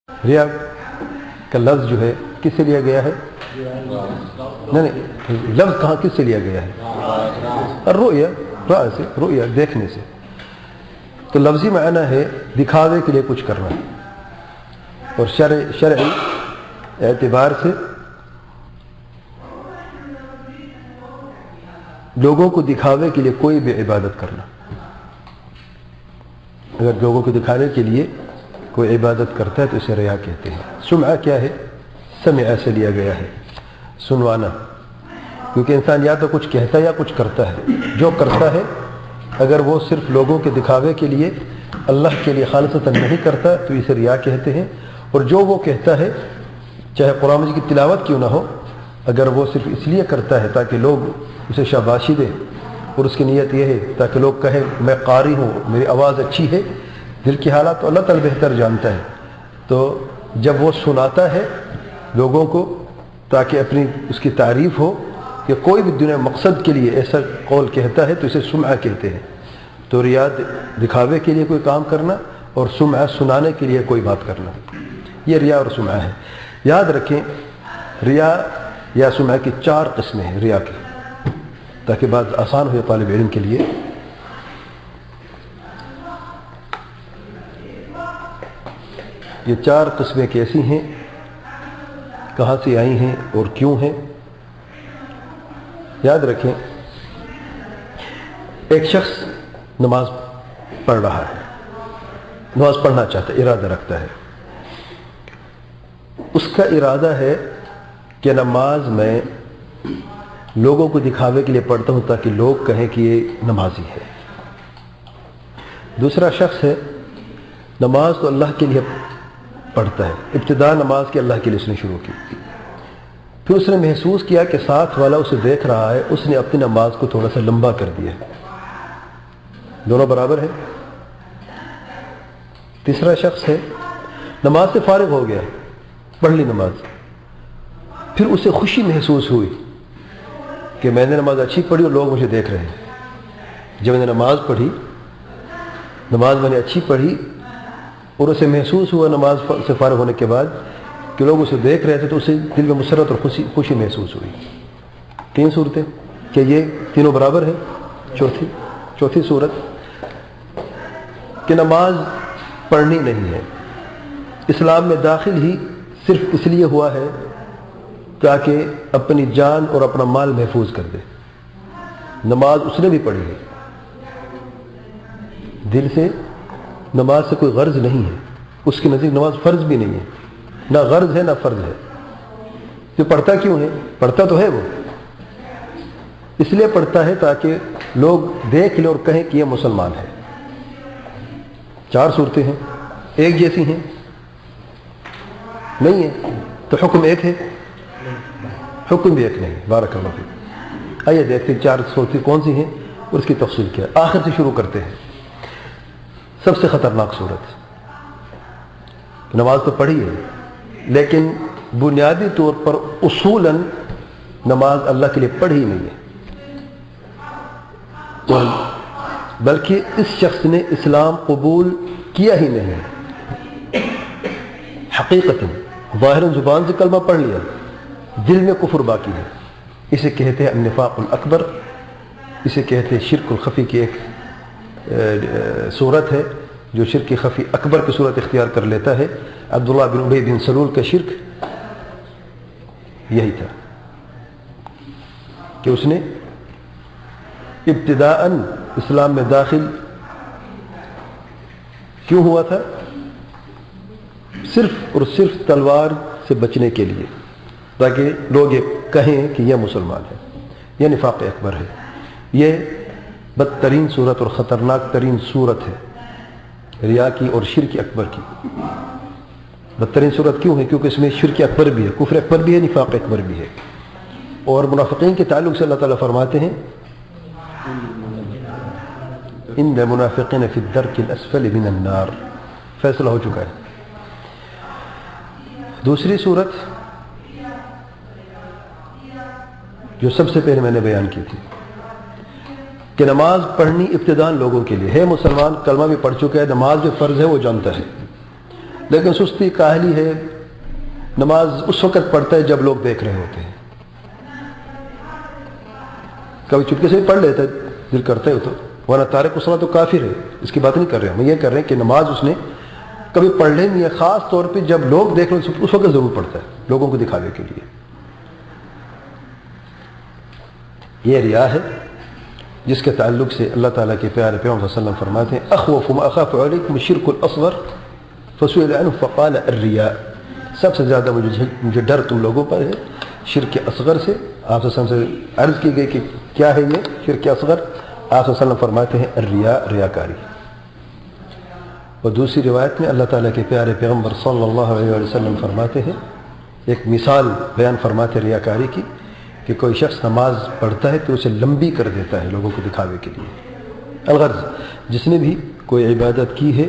ریا کا لفظ جو ہے کس سے لیا گیا ہے؟ نہیں لفظ کہاں کس سے لیا گیا ہے؟ الرؤیا، رأی سے، رؤیا دیکھنے سے. تو لفظی معنی ہے دکھاوے کے لیے کچھ کرنا، اور شرعی اعتبار سے لوگوں کو دکھاوے کے لیے کوئی بھی عبادت کرنا. اگر لوگوں کو دکھانے کے لیے کوئی عبادت کرتا ہے تو اسے ریا کہتے ہیں. سمعہ کیا ہے؟ سمعہ سے لیا گیا ہے، سنوانا. کیونکہ انسان یا تو کچھ کہتا ہے یا کچھ کرتا ہے. جو کرتا ہے اگر وہ صرف لوگوں کے دکھاوے کے لیے اللہ کے لیے خالصتاً نہیں کرتا تو اسے ریا کہتے ہیں. اور جو وہ کہتا ہے چاہے قرآن مجید کی تلاوت کیوں نہ ہو، اگر وہ صرف اس لیے کرتا ہے تاکہ لوگ اسے شاباشی دیں، اور اس کی نیت یہ ہے تاکہ لوگ کہیں میں قاری ہوں، میری آواز اچھی ہے، دل کی حالات تو اللہ تعالی بہتر جانتا ہے. تو جب وہ سناتا ہے لوگوں کو تاکہ اپنی اس کی تعریف ہو، کہ کوئی بھی دنیا مقصد کے لیے ایسا قول کہتا ہے تو اسے سمعہ کہتے ہیں. تو ریا دکھاوے کے لیے کوئی کام کرنا، اور سمعہ سنانے کے لیے کوئی بات کرنا، یہ ریا اور سمعہ ہے. یاد رکھیں ریا یا سمعہ کی 4 قسمیں ہیں ریا کی، تاکہ بات آسان ہو طالب علم کے لیے. یہ 4 قسمیں کیسی ہیں، کہاں سے آئی ہیں اور کیوں ہیں؟ یاد رکھیں ایک شخص نماز پڑھ رہا ہے، نماز پڑھنا چاہتا ہے، ارادہ رکھتا ہے. اس کا ارادہ ہے کہ نماز میں لوگوں کو دکھاوے کے لیے پڑھتا ہوں تاکہ لوگ کہیں کہ یہ نمازی ہے. دوسرا شخص ہے نماز تو اللہ کے لیے پڑھتا ہے، ابتدا نماز کے اللہ کے لیے اس نے شروع کی، پھر اس نے محسوس کیا کہ ساتھ والا اسے دیکھ رہا ہے، اس نے اپنی نماز کو تھوڑا سا لمبا کر دیا. دونوں برابر ہیں. تیسرا شخص ہے نماز سے فارغ ہو گیا، پڑھ لی نماز، پھر اسے خوشی محسوس ہوئی کہ میں نے نماز اچھی پڑھی اور لوگ مجھے دیکھ رہے ہیں. جب میں نے نماز پڑھی، نماز میں نے اچھی پڑھی، اور اسے محسوس ہوا نماز سے فارغ ہونے کے بعد کہ لوگ اسے دیکھ رہے تھے، تو اسے دل میں مسرت اور خوشی محسوس ہوئی. 3 صورتیں، کہ یہ تینوں برابر ہیں. چوتھی صورت کہ نماز پڑھنی نہیں ہے، اسلام میں داخل ہی صرف اس لیے ہوا ہے تاکہ اپنی جان اور اپنا مال محفوظ کر دے. نماز اس نے بھی پڑھی ہے، دل سے نماز سے کوئی غرض نہیں ہے، اس کے نزدیک نماز فرض بھی نہیں ہے، نہ غرض ہے نہ فرض ہے. تو پڑھتا کیوں ہے؟ پڑھتا تو ہے وہ، اس لیے پڑھتا ہے تاکہ لوگ دیکھ لیں اور کہیں کہ یہ مسلمان ہے. 4 صورتیں ہیں، ایک جیسی ہیں نہیں ہے، تو حکم ایک ہے، حکم بھی ایک نہیں. بارک اللہ فیک. آئیے دیکھتے ہیں 4 صورتیں کون سی ہیں اور اس کی تفصیل کیا ہے. آخر سے شروع کرتے ہیں. سب سے خطرناک صورت، نماز تو پڑھی ہے لیکن بنیادی طور پر اصولاً نماز اللہ کے لیے پڑھی نہیں ہے، اور بلکہ اس شخص نے اسلام قبول کیا ہی نہیں. حقیقتاً ظاہراً زبان سے کلمہ پڑھ لیا، دل میں کفر باقی ہے. اسے کہتے ہیں النفاق الاکبر، اسے کہتے ہیں شرک الخفی کی ایک صورت ہے جو شرک خفی اکبر کی صورت اختیار کر لیتا ہے. عبداللہ بن ابی بن سلول کا شرک یہی تھا کہ اس نے ابتداءً اسلام میں داخل کیوں ہوا تھا؟ صرف اور صرف تلوار سے بچنے کے لیے، تاکہ لوگ یہ کہیں کہ یہ مسلمان ہے. یہ نفاق اکبر ہے. یہ بدترین صورت اور خطرناک ترین صورت ہے ریا کی اور شرک اکبر کی. بدترین صورت کیوں ہے؟ کیونکہ اس میں شرک اکبر بھی ہے، کفر اکبر بھی ہے، نفاق اکبر بھی ہے. اور منافقین کے تعلق سے اللہ تعالیٰ فرماتے ہیں ان المنافقین فی الدرک الاسفل من النار. فیصلہ ہو چکا ہے. دوسری صورت جو سب سے پہلے میں نے بیان کی تھی کہ نماز پڑھنی ابتداء لوگوں کے لیے ہے. مسلمان کلمہ بھی پڑھ چکا ہے، نماز جو فرض ہے وہ جانتا ہے، لیکن سستی کاہلی ہے، نماز اس وقت پڑھتا ہے جب لوگ دیکھ رہے ہوتے ہیں، کبھی چپکے سے بھی پڑھ لیتا ہے دل کرتا ہے تو، ورنہ تارک الصلاۃ تو کافر ہے، اس کی بات نہیں کر رہے ہم، یہ کر رہے ہیں کہ نماز اس نے کبھی پڑھ لیں نہیں ہے، خاص طور پہ جب لوگ دیکھ رہے ہیں اس وقت ضرور پڑھتا ہے لوگوں کو دکھاوے کے لیے. یہ ریا ہے جس کے تعلق سے اللہ تعالیٰ کے پیارے پیغمبر صلی اللہ علیہ وسلم فرماتے ہیں اخوف ما اخاف علیکم الشرک الاصغر فسئل عنہ فقال الریا، سب سے زیادہ مجھے ڈر تم لوگوں پر ہے شرک اصغر سے. آپ صلی اللہ علیہ وسلم سے عرض کی گئی کہ کیا ہے یہ شرک اصغر؟ آپ صلی اللہ علیہ وسلم فرماتے ہیں الریا، ریاکاری. اور دوسری روایت میں اللہ تعالیٰ کے پیارے پیغمبر صلی اللہ علیہ وسلم فرماتے ہیں، ایک مثال بیان فرماتے ہیں ریاکاری کی، کہ کوئی شخص نماز پڑھتا ہے تو اسے لمبی کر دیتا ہے لوگوں کو دکھاوے کے لیے. الغرض جس نے بھی کوئی عبادت کی ہے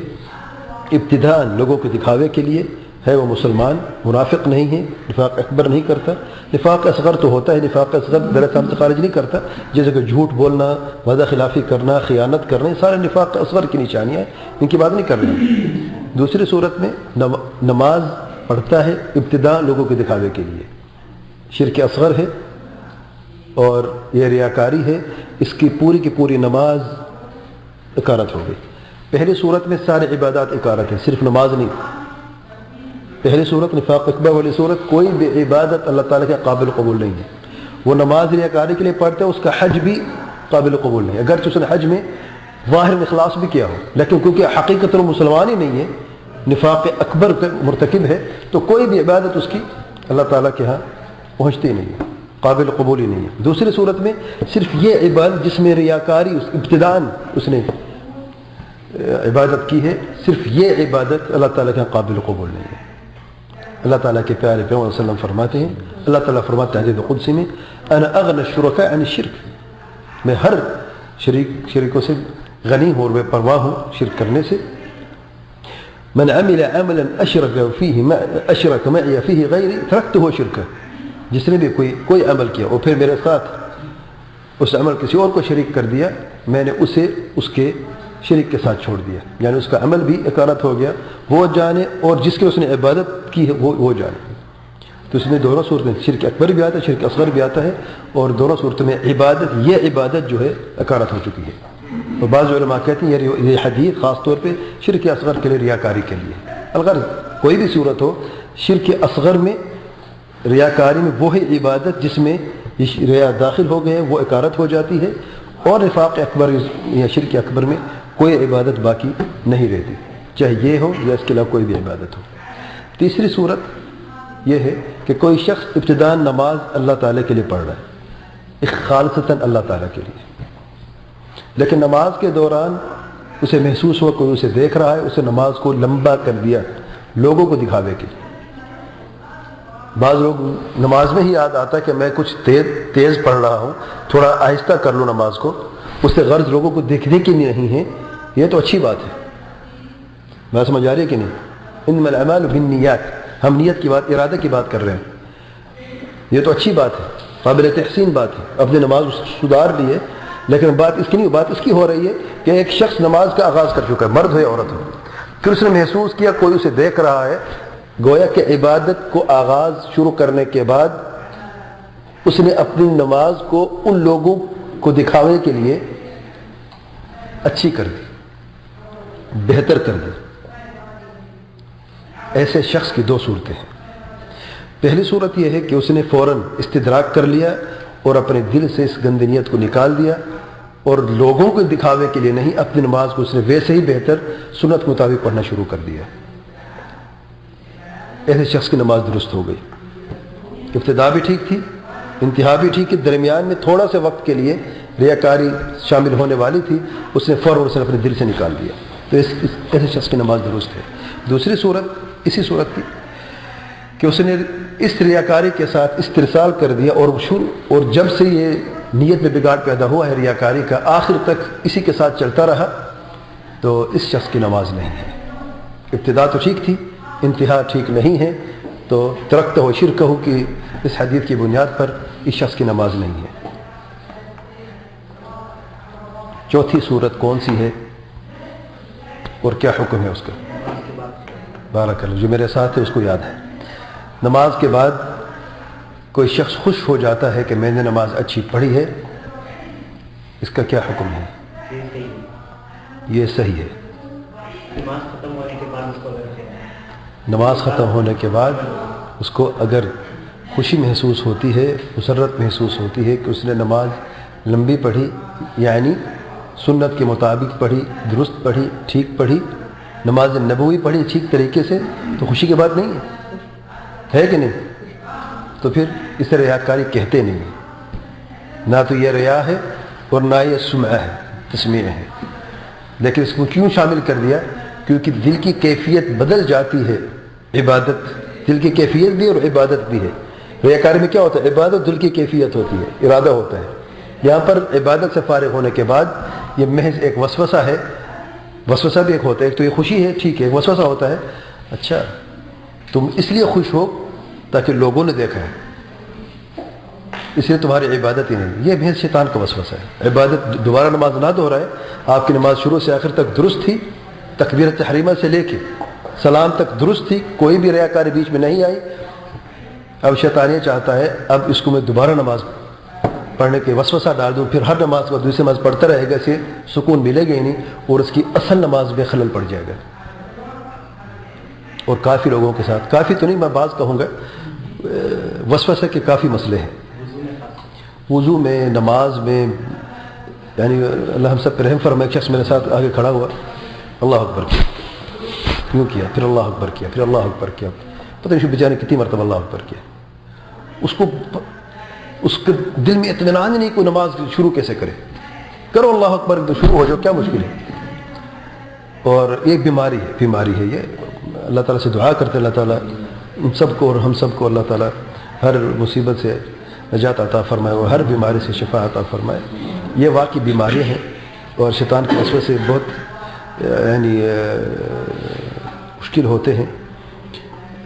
ابتداء لوگوں کو دکھاوے کے لیے ہے وہ مسلمان، منافق نہیں ہے، نفاق اکبر نہیں کرتا. نفاق اصغر تو ہوتا ہے، نفاق اصغر غلط کام سے خارج نہیں کرتا، جیسے کہ جھوٹ بولنا، وعدہ خلافی کرنا، خیانت کرنا، سارے نفاق اصغر کی نشانیاں ہیں، ان کی بات نہیں کر رہے ہیں. دوسری صورت میں نماز پڑھتا ہے ابتداء لوگوں کے دکھاوے کے لیے، شرک اصغر ہے اور یہ ریاکاری ہے، اس کی پوری نماز اکارت ہو گئی. پہلی صورت میں سارے عبادات اکارت ہے، صرف نماز نہیں. پہلی صورت نفاق اکبر والی صورت، کوئی بھی عبادت اللہ تعالیٰ کے قابل قبول نہیں ہے. وہ نماز ریاکاری کے لیے پڑھتے ہیں، اس کا حج بھی قابل قبول نہیں، اگرچہ اس نے حج میں ظاہر میں اخلاص بھی کیا ہو، لیکن کیونکہ حقیقت وہ مسلمان ہی نہیں ہے، نفاق اکبر کا مرتکب ہے، تو کوئی بھی عبادت اس کی اللہ تعالیٰ کے ہاں پہنچتی نہیں ہے، قابل قبول ہی نہیں ہے. دوسری صورت میں صرف یہ عبادت جس میں ریاکاری ابتداءً اس نے عبادت کی ہے، صرف یہ عبادت اللہ تعالیٰ کے قابل قبول نہیں ہے. اللہ تعالیٰ کے پیارے پیغمبر صلی اللہ علیہ وسلم فرماتے ہیں، اللہ تعالیٰ فرماتے ہیں حدیث قدسی میں انا اغنى الشركاء عن الشرك، میں ہر شریکوں سے غنی ہوں اور بے پرواہ ہوں شرک کرنے سے. من عمل عملا اشرك معي فيه غيري تركته شركا، جس نے بھی کوئی عمل کیا اور پھر میرے ساتھ اس عمل کسی اور کو شریک کر دیا، میں نے اسے اس کے شریک کے ساتھ چھوڑ دیا، یعنی اس کا عمل بھی اکارت ہو گیا، وہ جانے اور جس کے اس نے عبادت کی ہے وہ جانے. تو اس میں دونوں صورت میں شرک اکبر بھی آتا ہے، شرک اصغر بھی آتا ہے، اور دونوں صورتوں میں یہ عبادت جو ہے اکارت ہو چکی ہے. اور بعض علماء کہتے ہیں یہ حدیث خاص طور پہ شرک اصغر کے لیے، ریاکاری کے لیے. الغرض کوئی بھی صورت ہو، شرک اصغر میں ریاکاری میں وہی عبادت جس میں ریا داخل ہو گئے وہ اکارت ہو جاتی ہے، اور نفاق اکبر یا شرک اکبر میں کوئی عبادت باقی نہیں رہتی، چاہے یہ ہو یا اس کے علاوہ کوئی بھی عبادت ہو. تیسری صورت یہ ہے کہ کوئی شخص ابتداء نماز اللہ تعالیٰ کے لیے پڑھ رہا ہے، خالصتاً اللہ تعالیٰ کے لیے، لیکن نماز کے دوران اسے محسوس ہوا کوئی اسے دیکھ رہا ہے، اسے نماز کو لمبا کر دیا لوگوں کو دکھاوے کے لیے. بعض لوگ نماز میں ہی یاد آتا کہ میں کچھ تیز پڑھ رہا ہوں، تھوڑا آہستہ کر لوں نماز کو، اس سے غرض لوگوں کو دیکھنے کی نہیں ہے. یہ تو اچھی بات ہے، بات سمجھ آ رہی ہے کہ نہیں؟ انما الاعمال بالنیات، ہم نیت کی بات، ارادے کی بات کر رہے ہیں. یہ تو اچھی بات ہے، قابل تحسین بات ہے، اپنی نماز سدھار لی ہے، لیکن بات اس کی نہیں، بات اس کی ہو رہی ہے کہ ایک شخص نماز کا آغاز کر چکا ہے، مرد ہو یا عورت ہو، پھر اس نے محسوس کیا کوئی اسے دیکھ رہا ہے، گویا کہ عبادت کو آغاز شروع کرنے کے بعد اس نے اپنی نماز کو ان لوگوں کو دکھانے کے لیے اچھی کر دی، بہتر کر دی. ایسے شخص کی دو صورتیں ہیں. پہلی صورت یہ ہے کہ اس نے فوراً استدراک کر لیا اور اپنے دل سے اس گندی نیت کو نکال دیا، اور لوگوں کو دکھاوے کے لیے نہیں، اپنی نماز کو اس نے ویسے ہی بہتر سنت کے مطابق پڑھنا شروع کر دیا. ایسے شخص کی نماز درست ہو گئی، ابتدا بھی ٹھیک تھی، انتہا بھی ٹھیک ہے، درمیان میں تھوڑا سے وقت کے لیے ریاکاری شامل ہونے والی تھی، اس نے فوراً اسے اپنے دل سے نکال دیا، تو ایسے شخص کی نماز درست ہے. دوسری صورت اسی صورت کی کہ اس نے اس ریاکاری کے ساتھ استرسال کر دیا، اور جب سے یہ نیت میں بگاڑ پیدا ہوا ہے ریاکاری کا، آخر تک اسی کے ساتھ چلتا رہا، تو اس شخص کی نماز نہیں ہے. ابتدا تو ٹھیک تھی، انتہا ٹھیک نہیں ہے، تو ترکتہ ہو شرکہ کی اس حدیث کی بنیاد پر اس شخص کی نماز نہیں ہے. چوتھی صورت کون سی ہے اور کیا حکم ہے اس کا؟ بارک اللہ، جو میرے ساتھ ہے اس کو یاد ہے. نماز کے بعد کوئی شخص خوش ہو جاتا ہے کہ میں نے نماز اچھی پڑھی ہے، اس کا کیا حکم ہے؟ یہ صحیح ہے. نماز ختم ہونے کے بعد نماز ختم ہونے کے بعد اس کو اگر خوشی محسوس ہوتی ہے، مسرت محسوس ہوتی ہے کہ اس نے نماز لمبی پڑھی، یعنی سنت کے مطابق پڑھی، درست پڑھی، ٹھیک پڑھی، نماز نبوی پڑھی ٹھیک طریقے سے، تو خوشی کی بات نہیں ہے کہ نہیں؟ تو پھر اسے ریاکاری کہتے نہیں ہیں. نہ تو یہ ریا ہے اور نہ یہ سمعہ ہے، تسمیع ہے. لیکن اس کو کیوں شامل کر دیا؟ کیونکہ دل کی کیفیت بدل جاتی ہے. عبادت دل کی کیفیت بھی اور عبادت بھی ہے. ریاکاری میں کیا ہوتا ہے؟ عبادت دل کی کیفیت ہوتی ہے، ارادہ ہوتا ہے. یہاں پر عبادت سے فارغ ہونے کے بعد یہ محض ایک وسوسہ ہے. وسوسہ بھی ایک ہوتا ہے، ایک تو یہ خوشی ہے، ٹھیک ہے، ایک وسوسہ ہوتا ہے. اچھا تم اس لیے خوش ہو تاکہ لوگوں نے دیکھا ہے، اس لیے تمہاری عبادت ہی نہیں. یہ محض شیطان کا وسوسہ ہے. عبادت دوبارہ نماز نہ دہرائے. آپ کی نماز شروع سے آخر تک درست تھی، تکبیرۃ تحریمہ سے لے کے سلام تک درست تھی، کوئی بھی ریاکاری بیچ میں نہیں آئی. اب شیطان یہ چاہتا ہے اب اس کو میں دوبارہ نماز پڑھنے کے وسوسہ ڈال دوں، پھر ہر نماز کو دوسری نماز پڑھتا رہے گا، اسے سکون ملے گا ہی نہیں اور اس کی اصل نماز میں خلل پڑ جائے گا. اور کافی لوگوں کے ساتھ، کافی تو نہیں میں بعض کہوں گا، وسوسے کے کافی مسئلے ہیں. وضو میں، نماز میں، یعنی اللہ ہم سب پر رحم فرمائے. ایک شخص میرے ساتھ آگے کھڑا ہوا، اللہ اکبر کیا، کیوں کیا، پھر اللہ اکبر کیا، پھر اللہ اکبر کیا. پتہ نہیں بیچارے نے کتنی مرتبہ اللہ اکبر کیا. اس کے دل میں اطمینان ہی نہیں کوئی نماز شروع کیسے کرے. کرو اللہ اکبر تو شروع ہو جاؤ، کیا مشکل ہے. اور ایک بیماری ہے یہ. اللہ تعالیٰ سے دعا کرتے اللہ تعالیٰ ان سب کو اور ہم سب کو اللہ تعالیٰ ہر مصیبت سے نجات عطا فرمائے اور ہر بیماری سے شفا عطا فرمائے. یہ واقعی بیماریاں ہیں اور شیطان کے وسوسے سے بہت یعنی مشکل ہوتے ہیں.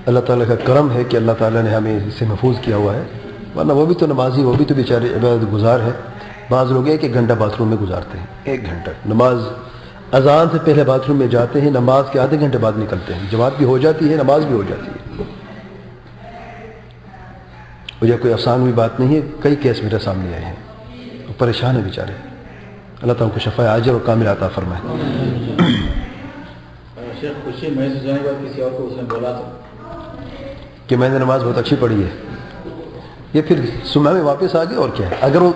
اللہ تعالیٰ کا کرم ہے کہ اللہ تعالیٰ نے ہمیں اس سے محفوظ کیا ہوا ہے، ورنہ وہ بھی تو نمازی، وہ بھی تو بیچارے عبادت گزار ہیں. بعض لوگ ایک گھنٹہ باتھ روم میں گزارتے ہیں، 1 گھنٹہ نماز، اذان سے پہلے باتھ روم میں جاتے ہیں، نماز کے آدھے گھنٹے بعد نکلتے ہیں. جماعت بھی ہو جاتی ہے، نماز بھی ہو جاتی ہے. اور یہ کوئی آسان ہوئی بات نہیں ہے. کئی کیس میرے سامنے آئے ہیں، وہ پریشان ہیں بیچارے. اللہ تعالیٰ کو شفا عاجل اور کامل عطا فرمائے. شیخ خوشی محسوس ہونے کے بعد کسی اور کو اس نے بولا تو کہ میں نے نماز بہت اچھی پڑھی ہے، یہ پھر سمعہ میں واپس آ گئے. اور کیا ہے؟ اگر وہ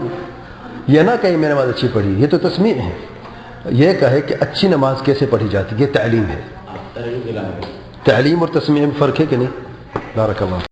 یہ نہ کہے میں نماز اچھی پڑھی، یہ تو تسمیع ہے. یہ کہے کہ اچھی نماز کیسے پڑھی جاتی، یہ تعلیم ہے. تعلیم اور تسمیع میں فرق ہے کہ نہیں؟ بارک اللہ.